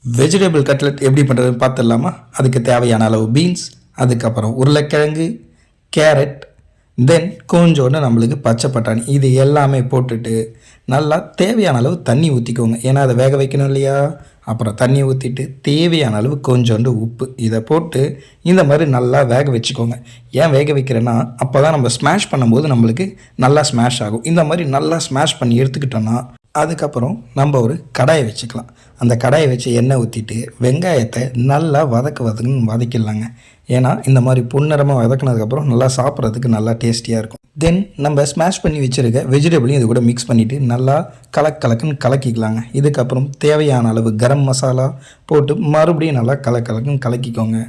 Vegetable cutlet எப்படி பண்ணுறதுன்னு பார்த்துடலாமா? அதுக்கு தேவையான அளவு பீன்ஸ், அதுக்கப்புறம் உருளைக்கிழங்கு, கேரட், தென் கொஞ்சோண்டு நம்மளுக்கு பச்சை பட்டாணி, இது எல்லாமே போட்டுட்டு நல்லா தேவையான அளவு தண்ணி ஊற்றிக்கோங்க. ஏன்னா அதை வேக வைக்கணும் இல்லையா? அப்புறம் தண்ணி ஊற்றிட்டு தேவையான அளவு கொஞ்சோண்டு உப்பு இதை போட்டு இந்த மாதிரி நல்லா வேக வச்சுக்கோங்க. ஏன் வேக வைக்கிறேன்னா, அப்போ தான் நம்ம ஸ்மாஷ் பண்ணும்போது நம்மளுக்கு நல்லா ஸ்மாஷ் ஆகும். இந்த மாதிரி நல்லா ஸ்மாஷ் பண்ணி எடுத்துக்கிட்டோன்னா அதுக்கப்புறம் நம்ம ஒரு கடாயை வச்சுக்கலாம். அந்த கடாயை வச்சு எண்ணெய் ஊற்றிட்டு வெங்காயத்தை நல்லா வதக்குன்னு வதக்கிடலாங்க. ஏன்னா இந்த மாதிரி பொன்னிறமாக வதக்கினதுக்கப்புறம் நல்லா சாப்பிட்றதுக்கு நல்லா டேஸ்டியாக இருக்கும். தென் நம்ம ஸ்மாஷ் பண்ணி வச்சுருக்க வெஜிடபிளையும் இது கூட மிக்ஸ் பண்ணிவிட்டு நல்லா கலக்குன்னு கலக்கிக்கலாங்க. இதுக்கப்புறம் தேவையான அளவு கரம் மசாலா போட்டு மறுபடியும் நல்லா கலக்குன்னு கலக்கிக்கோங்க.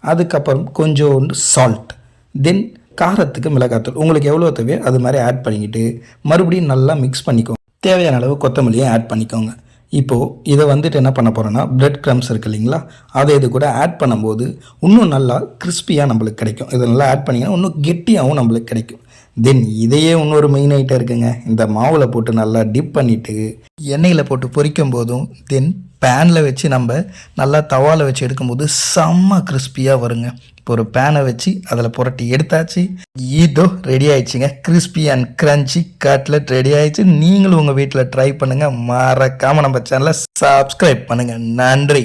அதுக்கப்புறம் கொஞ்சோண்டு சால்ட், தென் காரத்துக்கு மிளகாத்தூள் உங்களுக்கு எவ்வளோ தேவையோ அது மாதிரி ஆட் பண்ணிக்கிட்டு மறுபடியும் நல்லா மிக்ஸ் பண்ணிக்கோங்க. தேவையான அளவு கொத்தமல்லியை ஆட் பண்ணிக்கோங்க. இப்போது இதை வந்துட்டு என்ன பண்ண போகிறோன்னா, பிரெட் க்ரம்ஸ் இருக்குது இல்லைங்களா, அதை இது கூட ஆட் பண்ணும்போது இன்னும் நல்லா கிறிஸ்பியாக நம்மளுக்கு கிடைக்கும். இதை நல்லா ஆட் பண்ணிங்கன்னா இன்னும் கெட்டியாகவும் நம்மளுக்கு கிடைக்கும். தென் இதையே இன்னொரு மெயின் ஐட்டம் இருக்குங்க. இந்த மாவில் போட்டு நல்லா டிப் பண்ணிவிட்டு எண்ணெயில் போட்டு பொரிக்கும் போதும், தென் பேனில் வச்சு நம்ம நல்லா தவாவில் வச்சு எடுக்கும்போது செம்ம கிறிஸ்பியாக வருங்க. இப்போ ஒரு பேனை வச்சு அதில் புரட்டி எடுத்தாச்சு. இதோ ரெடி ஆயிடுச்சுங்க. Crispy and crunchy cutlet ready ஆயிடுச்சு. நீங்களும் உங்கள் வீட்டில் ட்ரை பண்ணுங்கள். மறக்காமல் நம்ம சேனலை சப்ஸ்கிரைப் பண்ணுங்கள். நன்றி.